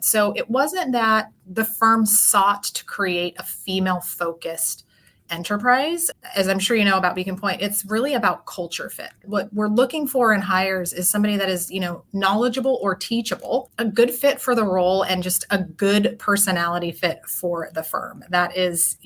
So it wasn't that the firm sought to create a female-focused enterprise. As I'm sure you know about Beacon Pointe, it's really about culture fit. What we're looking for in hires is somebody that is, knowledgeable or teachable, a good fit for the role, and just a good personality fit for the firm. That is,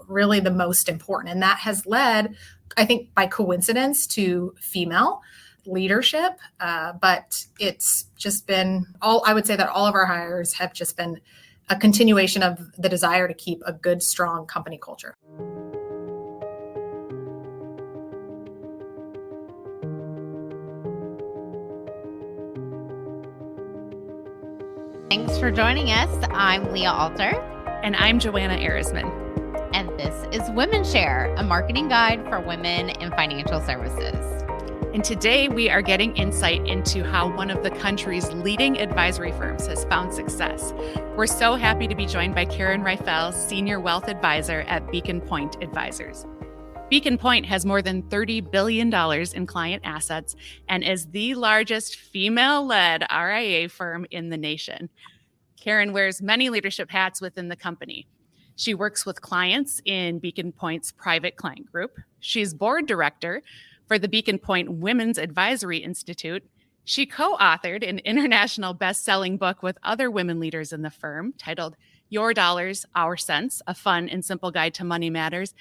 really the most important. And that has led, I think, by coincidence, to female leadership. But it's just been I would say that all of our hires have just been a continuation of the desire to keep a good, strong company culture. Thanks for joining us. I'm Leah Alter. And I'm Joanna Ehresman. And this is WomenShare, a marketing guide for women in financial services. And today we are getting insight into how one of the country's leading advisory firms has found success. We're so happy to be joined by Karen Reifel, Senior Wealth Advisor at Beacon Pointe Advisors. Beacon Pointe has more than $30 billion in client assets and is the largest female-led RIA firm in the nation. Karen wears many leadership hats within the company. She works with clients in Beacon Pointe's private client group. She's board director for the Beacon Pointe Women's Advisory Institute. She co-authored an international best-selling book with other women leaders in the firm titled Your Dollars, Our Cents, a fun and simple guide to money matters.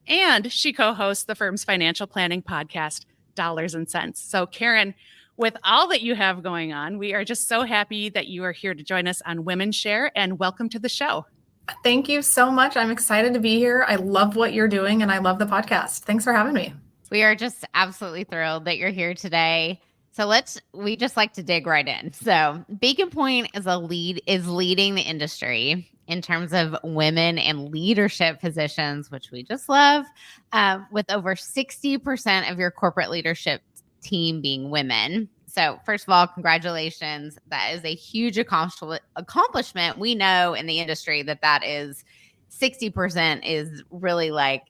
And she co-hosts the firm's financial planning podcast, Dollars and Cents. So Karen, with all that you have going on, we are just so happy that you are here to join us on WomenShare, and welcome to the show. Thank you so much. I'm excited to be here. I love what you're doing and I love the podcast. Thanks for having me. We are just absolutely thrilled that you're here today. So we just like to dig right in. So Beacon Pointe is leading the industry in terms of women in leadership positions, which we just love, with over 60% of your corporate leadership team being women. So first of all, congratulations. That is a huge accomplishment. We know in the industry that is 60% is really like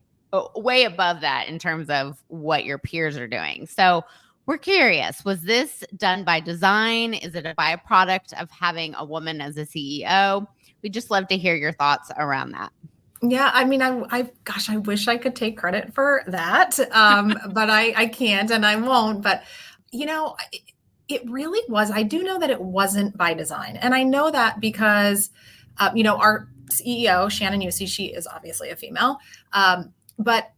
way above that in terms of what your peers are doing. So we're curious, was this done by design? Is it a byproduct of having a woman as a CEO? We'd just love to hear your thoughts around that. Yeah, I mean, I wish I could take credit for that, but I can't and I won't. But, it really was. I do know that it wasn't by design. And I know that because, our CEO, Shannon Yusi, she is obviously a female, but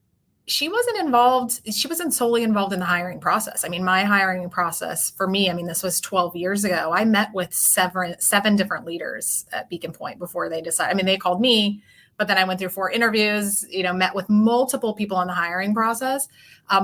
she wasn't solely involved in the hiring process. I mean, my hiring process for me, this was 12 years ago. I met with seven different leaders at Beacon Pointe before they decided. They called me, but then I went through 4 interviews, met with multiple people in the hiring process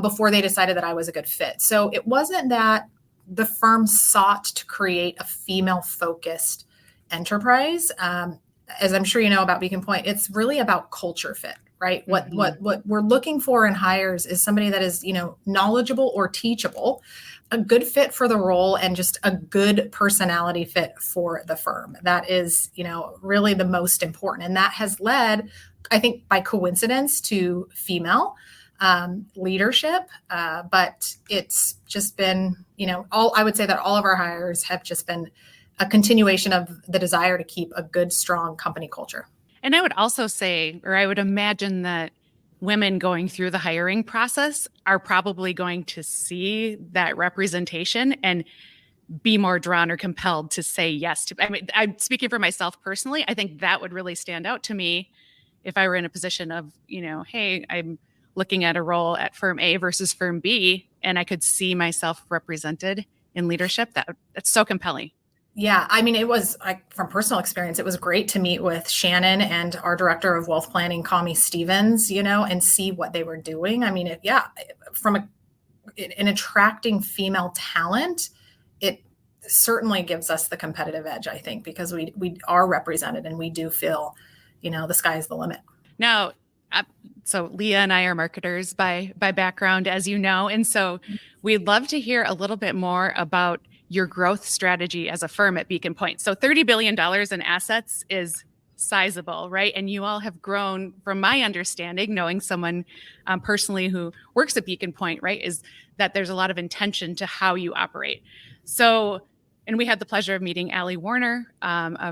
before they decided that I was a good fit. So it wasn't that the firm sought to create a female-focused enterprise. As I'm sure you know about Beacon Pointe, it's really about culture fit. Right. Mm-hmm. What we're looking for in hires is somebody that is, knowledgeable or teachable, a good fit for the role, and just a good personality fit for the firm. That is, really the most important. And that has led, I think, by coincidence, to female leadership. But it's just been, I would say that all of our hires have just been a continuation of the desire to keep a good, strong company culture. And I would also say, or I would imagine that women going through the hiring process are probably going to see that representation and be more drawn or compelled to say yes to. I'm speaking for myself personally. I think that would really stand out to me if I were in a position of, hey, I'm looking at a role at firm A versus firm B, and I could see myself represented in leadership. That's so compelling. Yeah, it was from personal experience, it was great to meet with Shannon and our director of wealth planning, Kami Stevens, and see what they were doing. From in attracting female talent, it certainly gives us the competitive edge, I think, because we are represented and we do feel, the sky's the limit. Now, so Leah and I are marketers by background, as you know, and so we'd love to hear a little bit more about your growth strategy as a firm at Beacon Pointe. So $30 billion in assets is sizable, right? And you all have grown, from my understanding, knowing someone personally who works at Beacon Pointe, right, is that there's a lot of intention to how you operate. So And we had the pleasure of meeting Allie Warner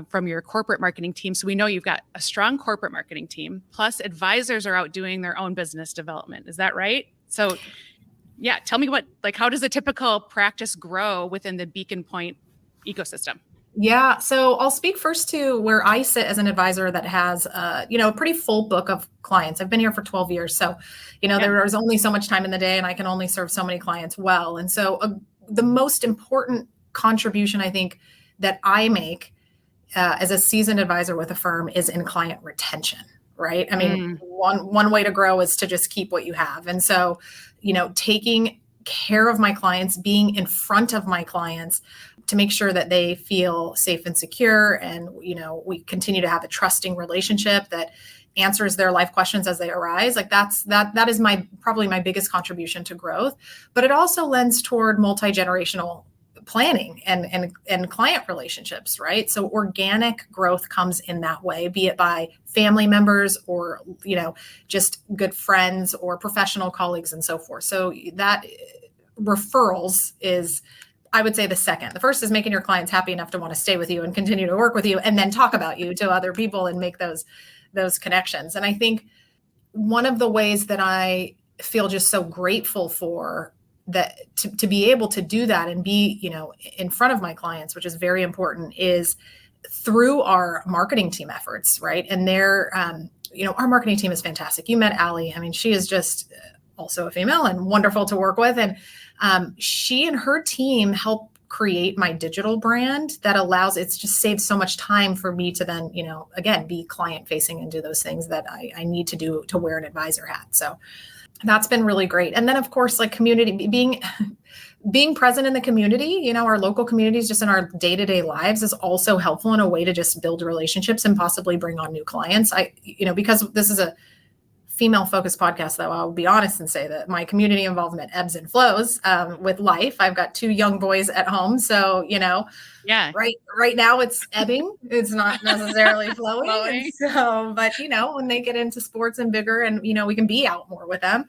from your corporate marketing team. So we know you've got a strong corporate marketing team, plus advisors are out doing their own business development. Is that right? So yeah, tell me how does a typical practice grow within the Beacon Pointe ecosystem? Yeah. So I'll speak first to where I sit as an advisor that has, a pretty full book of clients. I've been here for 12 years. So, there's only so much time in the day and I can only serve so many clients well. And so the most important contribution I think that I make as a seasoned advisor with a firm is in client retention, right? I mean, one way to grow is to just keep what you have. And so, taking care of my clients, being in front of my clients to make sure that they feel safe and secure. And, we continue to have a trusting relationship that answers their life questions as they arise. Like that is probably my biggest contribution to growth, but it also lends toward multi-generational planning and client relationships, right? So organic growth comes in that way, be it by family members or, just good friends or professional colleagues and so forth. So that referrals is, I would say, the second. The first is making your clients happy enough to want to stay with you and continue to work with you and then talk about you to other people and make those connections. And I think one of the ways that I feel just so grateful for that to be able to do that and be, in front of my clients, which is very important, is through our marketing team efforts, right? And our marketing team is fantastic. You met Allie. I mean, she is just also a female and wonderful to work with. And she and her team help create my digital brand that it just saves so much time for me to then, again, be client facing and do those things that I need to do to wear an advisor hat. So that's been really great. And then of course, like community, being present in the community, our local communities just in our day-to-day lives is also helpful in a way to just build relationships and possibly bring on new clients. Because this is a female-focused podcast, though, I'll be honest and say that my community involvement ebbs and flows with life. I've got 2 young boys at home, so right now it's ebbing. It's not necessarily flowing. So, but when they get into sports and bigger, and we can be out more with them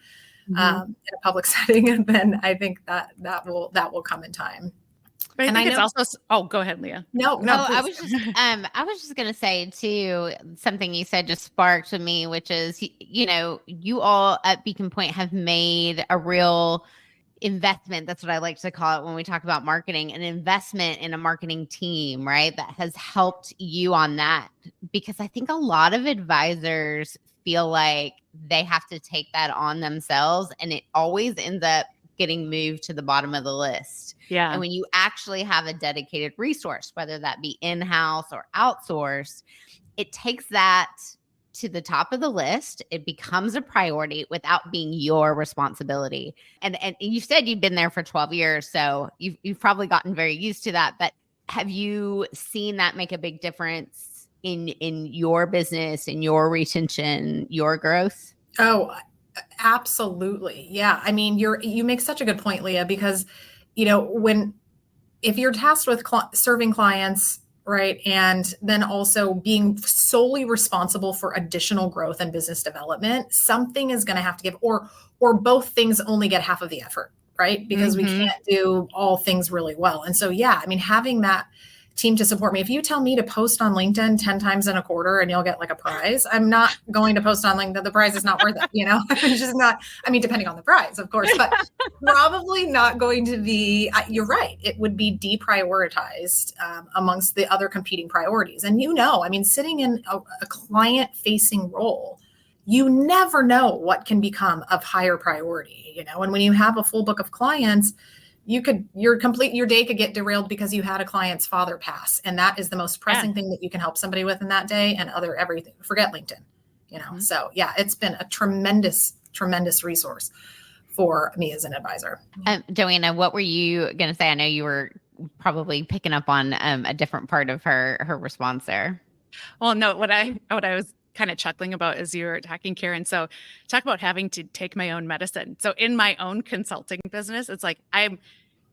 in a public setting, and then I think that will come in time. But I think it's also. Oh, go ahead, Leah. No. I was just gonna say too, something you said just sparked to me, which is, you all at Beacon Pointe have made a real investment. That's what I like to call it when we talk about marketing, an investment in a marketing team, right? That has helped you on that, because I think a lot of advisors feel like they have to take that on themselves, and it always ends up getting moved to the bottom of the list. Yeah. And when you actually have a dedicated resource, whether that be in-house or outsourced, it takes that to the top of the list. It becomes a priority without being your responsibility. And you said you've been there for 12 years, so you've probably gotten very used to that. But have you seen that make a big difference in your business, in your retention, your growth? Oh, absolutely. Yeah. I mean, you make such a good point, Leah, because, if you're tasked with serving clients, right, and then also being solely responsible for additional growth and business development, something is going to have to give, or both things only get half of the effort, right? Because we can't do all things really well. And so, yeah, I mean, having that team to support me. If you tell me to post on LinkedIn 10 times in a quarter and you'll get like a prize, I'm not going to post on LinkedIn. The prize is not worth it. It's just not, depending on the prize, of course, but probably not going to be, you're right. It would be deprioritized amongst the other competing priorities. And, sitting in a client facing role, you never know what can become of higher priority, and when you have a full book of clients, your day could get derailed because you had a client's father pass. And that is the most pressing thing that you can help somebody with in that day, and everything. Forget LinkedIn, So yeah, it's been a tremendous, tremendous resource for me as an advisor. Joanna, what were you going to say? I know you were probably picking up on a different part of her response there. Well, no, what I was kind of chuckling about as you were talking, Karen. So talk about having to take my own medicine. So in my own consulting business, it's like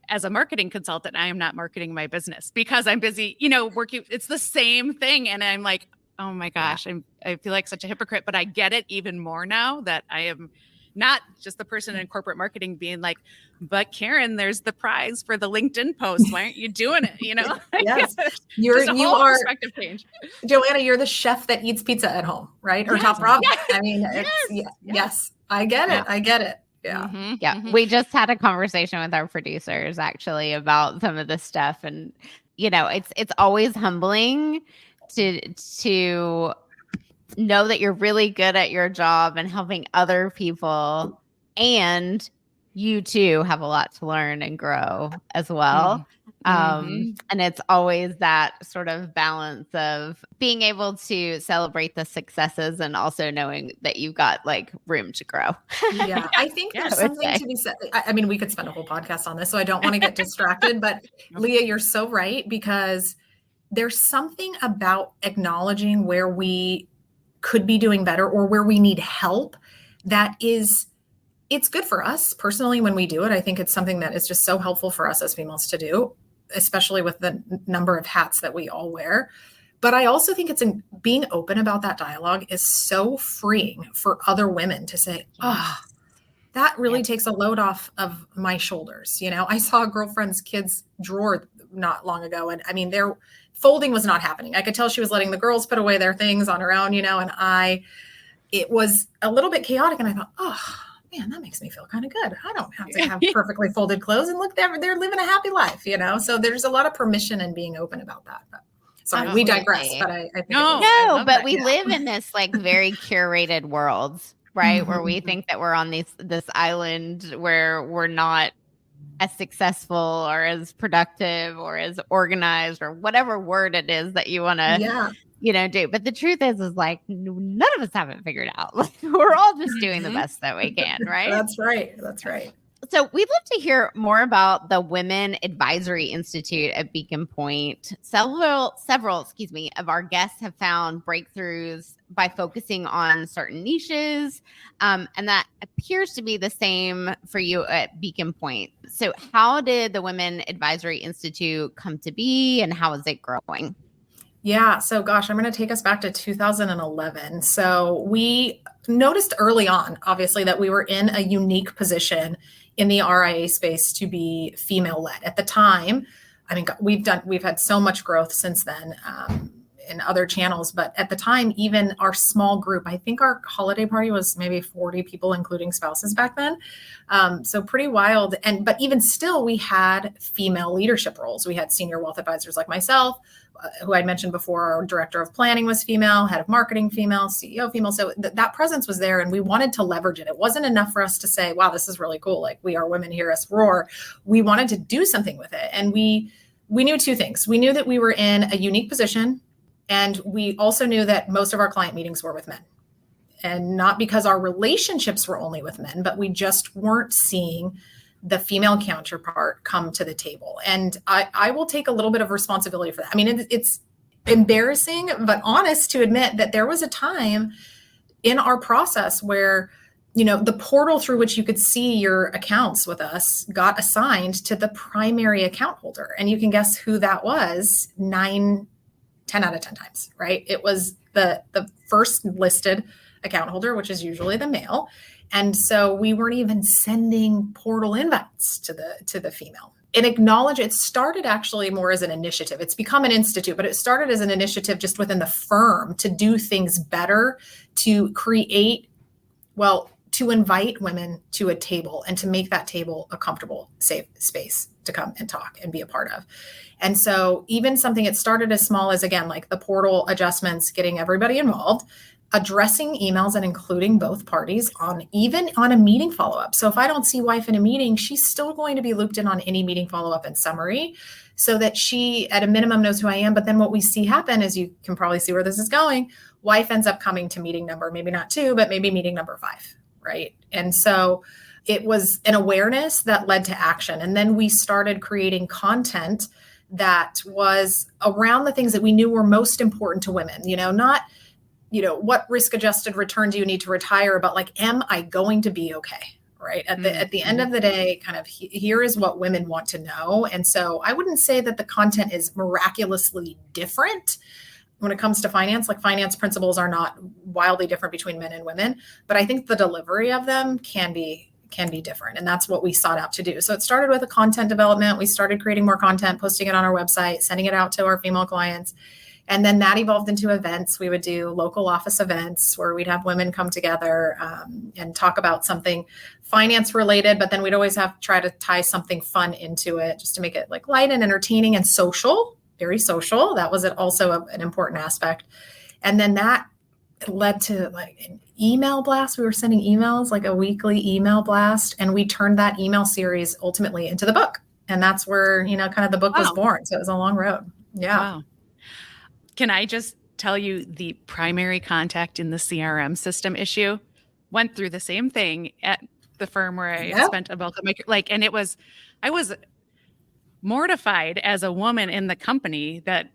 as a marketing consultant, I am not marketing my business because I'm busy, working. It's the same thing. And I'm like, oh my gosh, I feel like such a hypocrite, but I get it even more now that I am not just the person in corporate marketing being like, but Karen, there's the prize for the LinkedIn post. Why aren't you doing it? You know? Yes. You are perspective change. Joanna, you're the chef that eats pizza at home, right? Or Yes. top ramen. Yes. I mean, yes, I get it. I get it. Yeah. Mm-hmm. Yeah. Mm-hmm. We just had a conversation with our producers actually about some of this stuff. And, you know, it's always humbling to know that you're really good at your job and helping other people, and you too have a lot to learn and grow as well. And it's always that sort of balance of being able to celebrate the successes and also knowing that you've got like room to grow. Yeah, I think there's something to be said. I mean, we could spend a whole podcast on this, so I don't want to get distracted, but Leah, you're so right, because there's something about acknowledging where we could be doing better or where we need help that is, it's good for us personally when we do it. I think it's something that is just so helpful for us as females to do, especially with the number of hats that we all wear. But I also think being open about that dialogue is so freeing for other women to say, oh, that really takes a load off of my shoulders. You know, I saw a girlfriend's kid's drawer not long ago. And I mean, their folding was not happening. I could tell she was letting the girls put away their things on her own, you know, and it was a little bit chaotic. And I thought, oh man, that makes me feel kind of good. I don't have to have perfectly folded clothes, and look, they're living a happy life, you know? So there's a lot of permission in being open about that. But sorry, we digress, but I think but we live in this like very curated world, right? Where we think that we're on this island where we're not as successful or as productive or as organized or whatever word it is that you want to, you know, do. But the truth is like none of us have it figured out. Like, we're all just doing the best that we can, right? That's right. That's right. So we'd love to hear more about the Women Advisory Institute at Beacon Pointe. Several, of our guests have found breakthroughs by focusing on certain niches, and that appears to be the same for you at Beacon Pointe. So how did the Women Advisory Institute come to be, and how is it growing? Yeah. So gosh, I'm going to take us back to 2011. So we noticed early on, obviously, that we were in a unique position in the RIA space to be female led. At the time, I mean, we've had so much growth since then in other channels, but at the time, even our small group, I think our holiday party was maybe 40 people, including spouses back then. So pretty wild. But even still, we had female leadership roles. We had senior wealth advisors like myself, who I mentioned before. Our director of planning was female, head of marketing female, CEO female. So that presence was there, and we wanted to leverage it. It wasn't enough for us to say, wow, this is really cool. Like, we are women, hear us roar. We wanted to do something with it. And we knew two things. We knew that we were in a unique position, and we also knew that most of our client meetings were with men. And not because our relationships were only with men, but we just weren't seeing the female counterpart come to the table. And I will take a little bit of responsibility for that. I mean, it's embarrassing, but honest to admit that there was a time in our process where, you know, the portal through which you could see your accounts with us got assigned to the primary account holder. And you can guess who that was 10 out of 10 times, right? It was the first listed account holder, which is usually the male. And so we weren't even sending portal invites to the female. And acknowledge it started actually more as an initiative. It's become an institute, but it started as an initiative just within the firm to do things better, to create, to invite women to a table and to make that table a comfortable, safe space to come and talk and be a part of. And so even something that started as small as, again, like the portal adjustments, getting everybody involved, addressing emails and including both parties even on a meeting follow-up. So if I don't see wife in a meeting, she's still going to be looped in on any meeting follow-up and summary, so that she at a minimum knows who I am. But then what we see happen is, you can probably see where this is going, wife ends up coming to meeting number, maybe not 2, but maybe meeting number 5, right? And so it was an awareness that led to action. And then we started creating content that was around the things that we knew were most important to women, not, what risk-adjusted return do you need to retire, but like, am I going to be okay? Right. At the end of the day, kind of here is what women want to know. And so I wouldn't say that the content is miraculously different. when it comes to finance, like finance principles are not wildly different between men and women, but I think the delivery of them can be different. And that's what we sought out to do. So it started with a content development. We started creating more content, posting it on our website, sending it out to our female clients. And then that evolved into events. We would do local office events where we'd have women come together and talk about something finance related, but then we'd always try to tie something fun into it just to make it like light and entertaining and social, very social. That was also an important aspect. And then that led to like an email blast. We were sending emails, like a weekly email blast, and we turned that email series ultimately into the book. And that's where, kind of the book was born. So it was a long road. Yeah. Wow. Can I just tell you the primary contact in the CRM system issue went through the same thing at the firm where I spent a bulk of my, and I was mortified as a woman in the company that,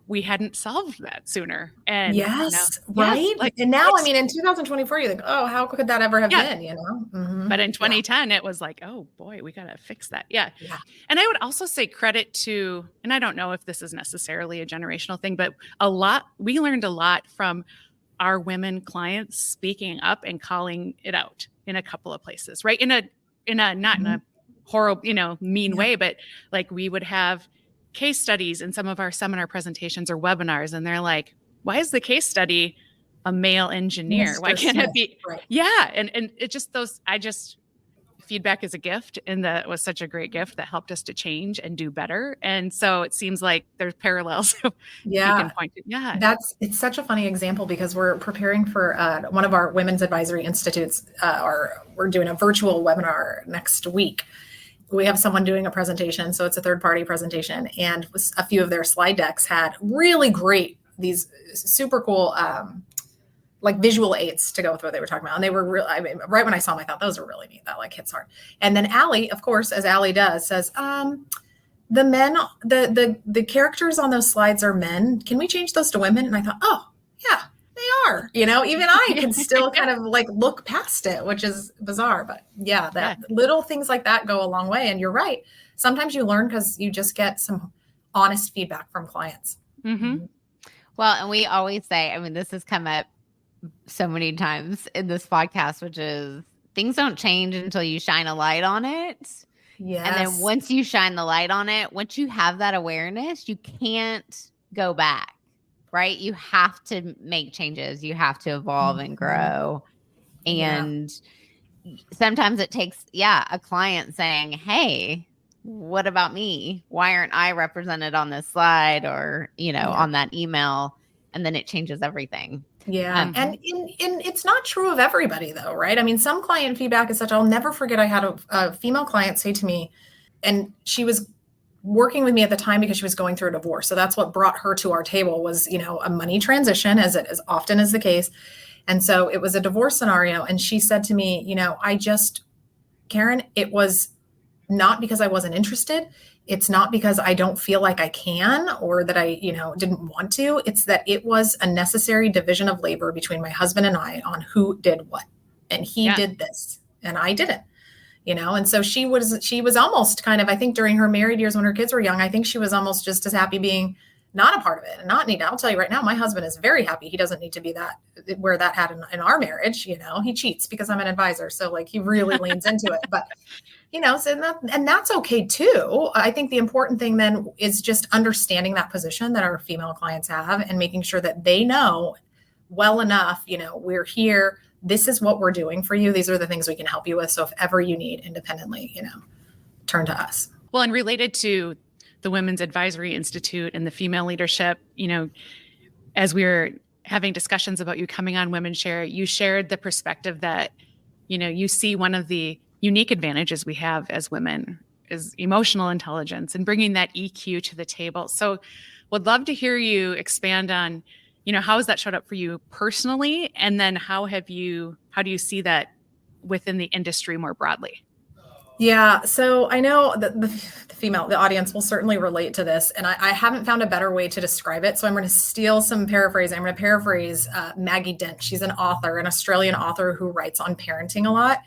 we hadn't solved that sooner. And right. And now, I mean, in 2024, you think, oh, how could that ever have been, Mm-hmm. But in 2010, it was like, oh boy, we got to fix that. Yeah. And I would also say credit to, and I don't know if this is necessarily a generational thing, but we learned a lot from our women clients speaking up and calling it out in a couple of places, right? Not in a horrible, mean way, but like we would have case studies in some of our seminar presentations or webinars. And they're like, why is the case study a male engineer? Why can't it be? Right. Yeah. And it just feedback is a gift. And that was such a great gift that helped us to change and do better. And so it seems like there's parallels. Yeah. It's such a funny example because we're preparing for one of our women's advisory institutes, or we're doing a virtual webinar next week. We have someone doing a presentation. So it's a third-party presentation. And a few of their slide decks had really great, these super cool, like visual aids to go with what they were talking about. And they were right when I saw them, I thought those are really neat. That like hits hard. And then Allie, of course, as Allie does, says, the men, the characters on those slides are men. Can we change those to women? And I thought, oh yeah, they are, even I can still kind of like look past it, which is bizarre, but little things like that go a long way. And you're right. Sometimes you learn because you just get some honest feedback from clients. Mm-hmm. Well, and we always say, this has come up so many times in this podcast, which is things don't change until you shine a light on it. Yes. And then once you shine the light on it, once you have that awareness, you can't go back. Right? You have to make changes. You have to evolve and grow. And sometimes it takes, a client saying, hey, what about me? Why aren't I represented on this slide or, on that email? And then it changes everything. Yeah. And it's not true of everybody though, right? Some client feedback is such, I'll never forget. I had a female client say to me, and she was working with me at the time because she was going through a divorce. So that's what brought her to our table was, a money transition, as it is often is the case. And so it was a divorce scenario. And she said to me, Karen, it was not because I wasn't interested. It's not because I don't feel like I can, or that I, didn't want to. It's that it was a necessary division of labor between my husband and I on who did what. And he did this and I didn't. And so she was almost kind of, I think during her married years when her kids were young, I think she was almost just as happy being not a part of it and not need. I'll tell you right now, my husband is very happy. He doesn't need to be where that had in our marriage. He cheats because I'm an advisor. So like he really leans into it, but so that's okay too. I think the important thing then is just understanding that position that our female clients have and making sure that they know well enough, we're here. This is what we're doing for you. These are the things we can help you with. So if ever you need independently, turn to us. Well, and related to the Women's Advisory Institute and the female leadership, as we were having discussions about you coming on WomenShare, you shared the perspective that, you see one of the unique advantages we have as women is emotional intelligence and bringing that EQ to the table. So would love to hear you expand on how has that showed up for you personally? And then how do you see that within the industry more broadly? Yeah. So I know that the audience will certainly relate to this, and I haven't found a better way to describe it. So I'm going to steal some paraphrasing. I'm going to paraphrase Maggie Dent. She's an author, an Australian author who writes on parenting a lot.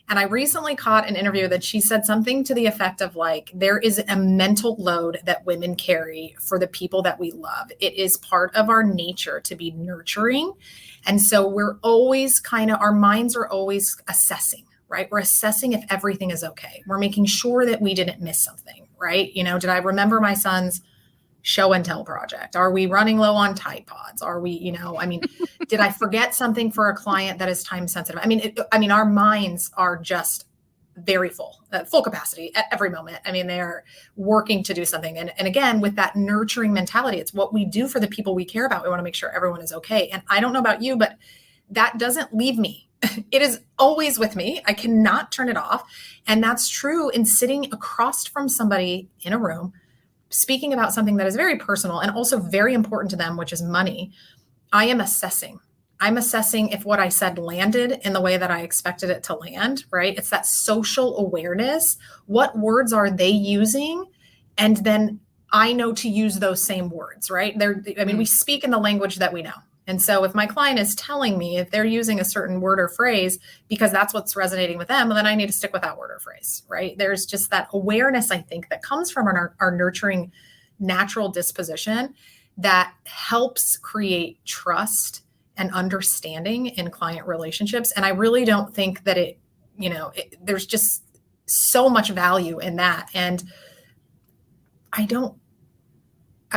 And I recently caught an interview that she said something to the effect of like, there is a mental load that women carry for the people that we love. It is part of our nature to be nurturing. And so we're always our minds are always assessing, right? We're assessing if everything is okay. We're making sure that we didn't miss something, right? Did I remember my son's show and tell project? Are we running low on Tide Pods? Are we, did I forget something for a client that is time sensitive? Our minds are just very full capacity at every moment. They are working to do something. And again, with that nurturing mentality, it's what we do for the people we care about. We want to make sure everyone is okay. And I don't know about you, but that doesn't leave me. It is always with me. I cannot turn it off. And that's true in sitting across from somebody in a room, speaking about something that is very personal and also very important to them, which is money. I'm assessing if what I said landed in the way that I expected it to land, right? It's that social awareness. What words are they using? And then I know to use those same words, right? We speak in the language that we know. And so if my client is telling me if they're using a certain word or phrase because that's what's resonating with them, then I need to stick with that word or phrase, right? There's just that awareness, I think, that comes from our nurturing natural disposition that helps create trust and understanding in client relationships. And I really don't think that there's just so much value in that. And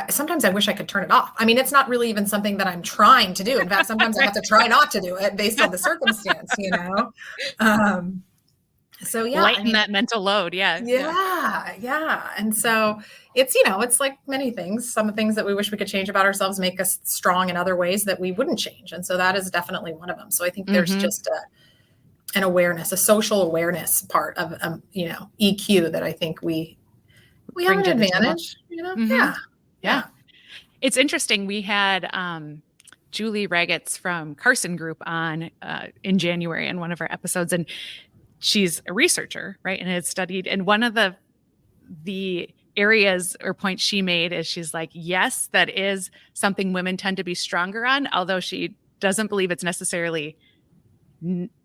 sometimes I wish I could turn it off. It's not really even something that I'm trying to do. In fact, sometimes I have to try not to do it based on the circumstance, So yeah. Lighten that mental load. Yeah. Yeah. And so it's like many things. Some things that we wish we could change about ourselves make us strong in other ways that we wouldn't change. And so that is definitely one of them. So I think there's just an awareness, a social awareness part of, EQ that I think we have an advantage, Yeah. It's interesting. We had Julie Ragetz from Carson Group on in January in one of our episodes, and she's a researcher, right? And had studied, and one of the areas or points she made is she's like, yes, that is something women tend to be stronger on, although she doesn't believe it's necessarily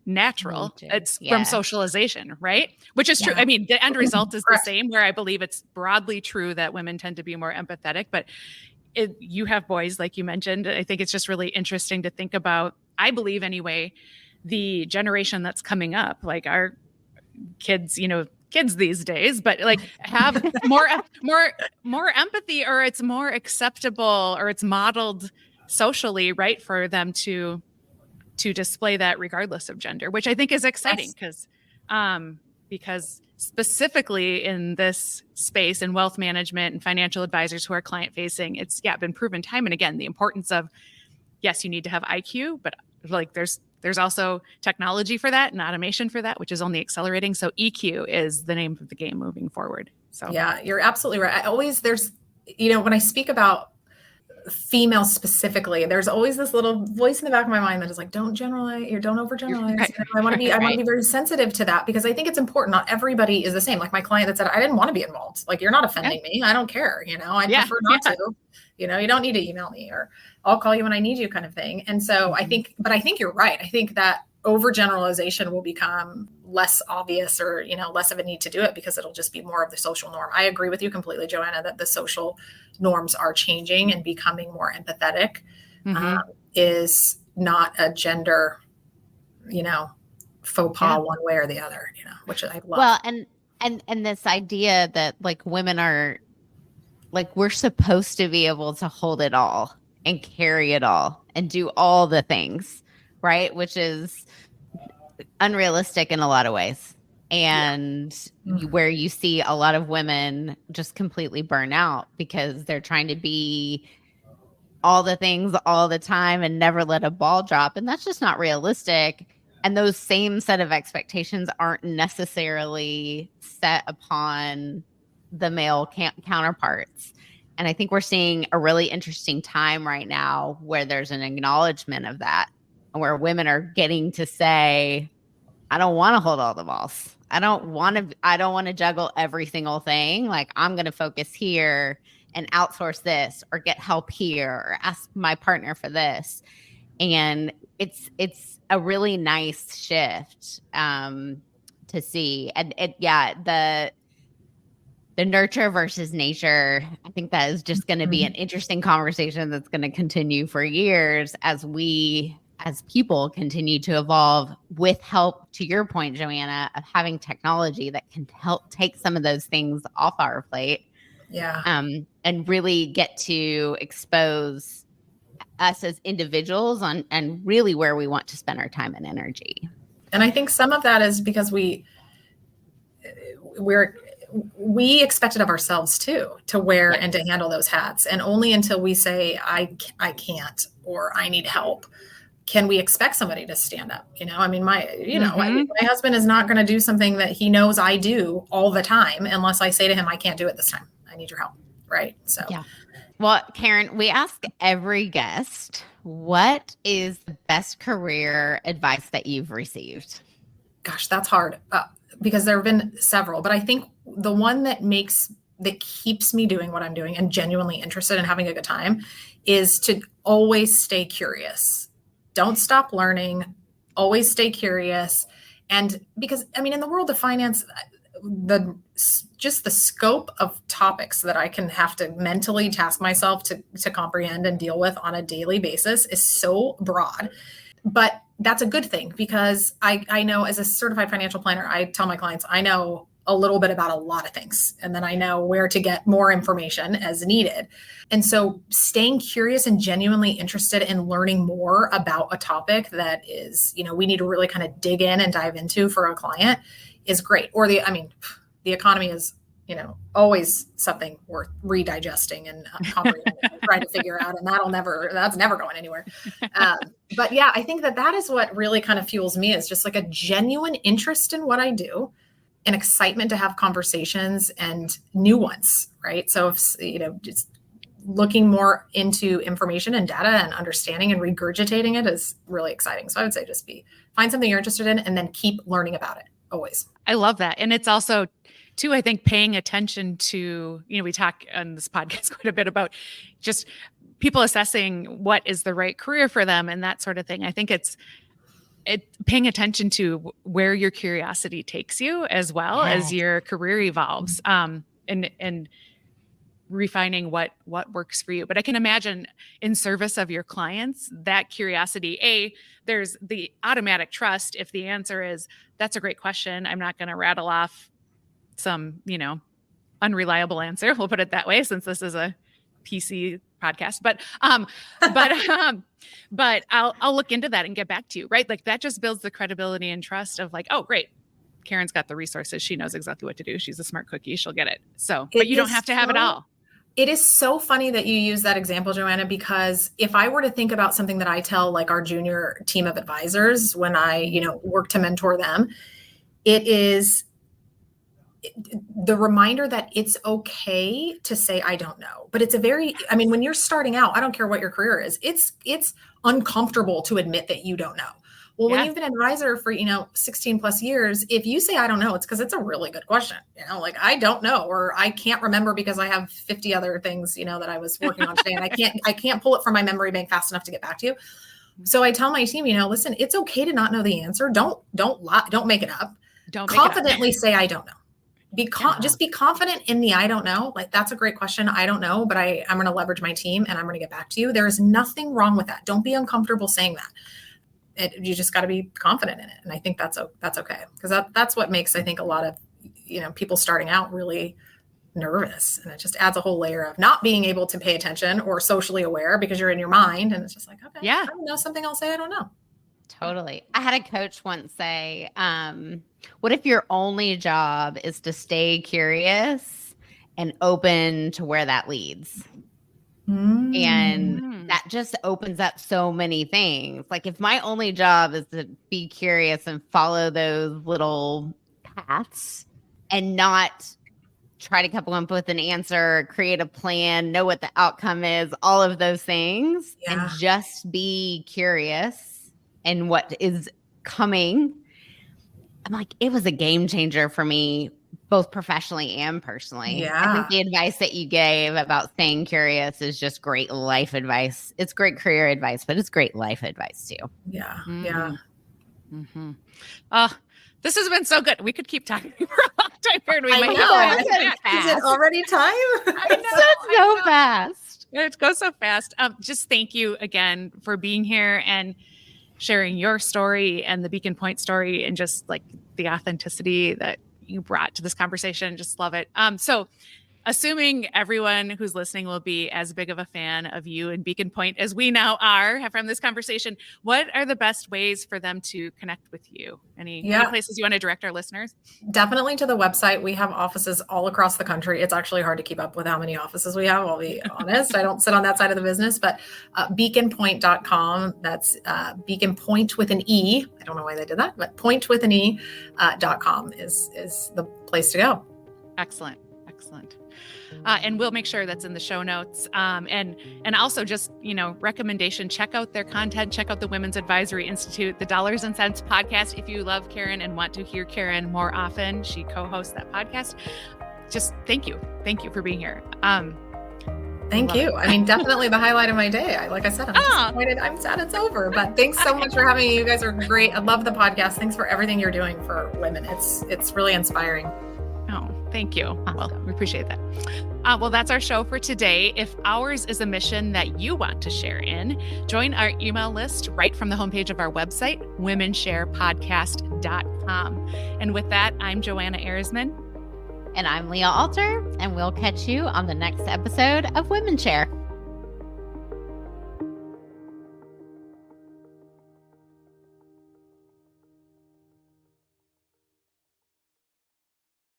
natural. It's from socialization, right? Which is true. The end result is the same, where I believe it's broadly true that women tend to be more empathetic, but you have boys, like you mentioned. I think it's just really interesting to think about, I believe anyway, the generation that's coming up, like our kids, kids these days, but like have more empathy, or it's more acceptable, or it's modeled socially, right, for them to display that regardless of gender, which I think is exciting because specifically in this space in wealth management and financial advisors who are client facing, it's been proven time and again, the importance of, yes, you need to have IQ, but like there's also technology for that and automation for that, which is only accelerating. So EQ is the name of the game moving forward. So yeah, you're absolutely right. When I speak about females specifically, there's always this little voice in the back of my mind that is like, don't generalize or don't overgeneralize. Right. I want to be very sensitive to that, because I think it's important. Not everybody is the same. Like my client that said, I didn't want to be involved. Like, you're not offending me. I don't care. I prefer not to, you don't need to email me, or I'll call you when I need you, kind of thing. And so I think you're right. I think that overgeneralization will become less obvious, or, less of a need to do it, because it'll just be more of the social norm. I agree with you completely, Joanna, that the social norms are changing and becoming more empathetic. Is not a gender, faux pas one way or the other, which I love. Well, and this idea that like women are like, we're supposed to be able to hold it all and carry it all and do all the things, right? Which is unrealistic in a lot of ways. And where you see a lot of women just completely burn out because they're trying to be all the things all the time and never let a ball drop. And that's just not realistic. And those same set of expectations aren't necessarily set upon the male counterparts. And I think we're seeing a really interesting time right now where there's an acknowledgement of that, and where women are getting to say, I don't want to hold all the balls. I don't want to juggle every single thing. Like, I'm going to focus here and outsource this, or get help here, or ask my partner for this. And it's a really nice shift. to see. And the nurture versus nature, I think that is just going to be an interesting conversation that's going to continue for years as we as people continue to evolve with help, to your point, Joanna, of having technology that can help take some of those things off our plate. Yeah. And really get to expose us as individuals and really where we want to spend our time and energy. And I think some of that is because we expect it of ourselves too, to wear and to handle those hats. And only until we say, I can't, or I need help, can we expect somebody to stand up? I mean, my husband is not going to do something that he knows I do all the time unless I say to him, I can't do it this time. I need your help. Right. So, yeah. Well, Karen, we ask every guest, what is the best career advice that you've received? Gosh, that's hard because there have been several, but I think the one that keeps me doing what I'm doing and genuinely interested in having a good time is to always stay curious. Don't stop learning, always stay curious. And because, I mean, in the world of finance, the scope of topics that I can have to mentally task myself to comprehend and deal with on a daily basis is so broad. But that's a good thing because I know as a certified financial planner, I tell my clients, I know a little bit about a lot of things, and then I know where to get more information as needed. And so staying curious and genuinely interested in learning more about a topic that is, we need to really kind of dig in and dive into for a client is great. Or the economy is, always something worth redigesting and comprehending and trying to figure out. And that's never going anywhere. But yeah, I think that is what really kind of fuels me, is just like a genuine interest in what I do, an excitement to have conversations and new ones. Right. So if, just looking more into information and data and understanding and regurgitating it is really exciting. So I would say just find something you're interested in and then keep learning about it always. I love that. And it's also too, I think, paying attention to, we talk on this podcast quite a bit about just people assessing what is the right career for them and that sort of thing. I think it's paying attention to where your curiosity takes you as well as your career evolves, and refining what works for you. But I can imagine in service of your clients, that curiosity, there's the automatic trust. If the answer is, that's a great question, I'm not going to rattle off some, unreliable answer. We'll put it that way, since this is a PC podcast, but I'll look into that and get back to you. Right. Like that just builds the credibility and trust of like, oh, great, Karen's got the resources. She knows exactly what to do. She's a smart cookie. She'll get it. So, but you don't have to have it all. It is so funny that you use that example, Joanna, because if I were to think about something that I tell like our junior team of advisors when I, work to mentor them, it is the reminder that it's okay to say, I don't know. But it's when you're starting out, I don't care what your career is, it's uncomfortable to admit that you don't know. Well, when you've been an advisor for, 16 plus years, if you say, I don't know, it's because it's a really good question. Like I don't know, or I can't remember because I have 50 other things, that I was working on today. And I can't pull it from my memory bank fast enough to get back to you. So I tell my team, listen, it's okay to not know the answer. Don't lie. Don't make it up. Confidently say, I don't know. Just be confident in the I don't know. Like, that's a great question. I don't know, but I'm going to leverage my team and I'm going to get back to you. There is nothing wrong with that. Don't be uncomfortable saying that. You just got to be confident in it. And I think that's okay. Because that's what makes, I think, a lot of, people starting out really nervous. And it just adds a whole layer of not being able to pay attention or socially aware because you're in your mind. And it's just like, okay, I don't know something, I'll say I don't know. Totally. I had a coach once say, what if your only job is to stay curious and open to where that leads? And that just opens up so many things. Like if my only job is to be curious and follow those little paths and not try to come up with an answer, create a plan, know what the outcome is, all of those things, and just be curious and what is coming. I'm like, it was a game changer for me, both professionally and personally. Yeah. I think the advice that you gave about staying curious is just great life advice. It's great career advice, but it's great life advice too. Yeah. Mm-hmm. Yeah. Mm-hmm. This has been so good. We could keep talking for a long time here. And we I might know. Is it already time? I know. So fast. It goes so fast. Just thank you again for being here and sharing your story and the Beacon Pointe story and just like the authenticity that you brought to this conversation. Just love it. So assuming everyone who's listening will be as big of a fan of you and Beacon Pointe as we now are from this conversation, what are the best ways for them to connect with you? Any places you want to direct our listeners? Definitely to the website. We have offices all across the country. It's actually hard to keep up with how many offices we have. I'll be honest. I don't sit on that side of the business, but beaconpointe.com. That's Beacon Pointe with an E. I don't know why they did that, but point with an E.com is the place to go. Excellent. And we'll make sure that's in the show notes. And also just, recommendation, check out their content, check out the Women's Advisory Institute, the Dollars and Cents podcast. If you love Karen and want to hear Karen more often, she co-hosts that podcast. Just thank you. Thank you for being here. Thank you. I mean, definitely the highlight of my day. Like I said, I'm disappointed. I'm sad it's over, but thanks so much for having me. You guys are great. I love the podcast. Thanks for everything you're doing for women. It's really inspiring. Oh, thank you. Well, we appreciate that. Well, that's our show for today. If ours is a mission that you want to share in, join our email list right from the homepage of our website, WomenSharePodcast.com. And with that, I'm Joanna Ehresman. And I'm Leah Alter, and we'll catch you on the next episode of WomenShare.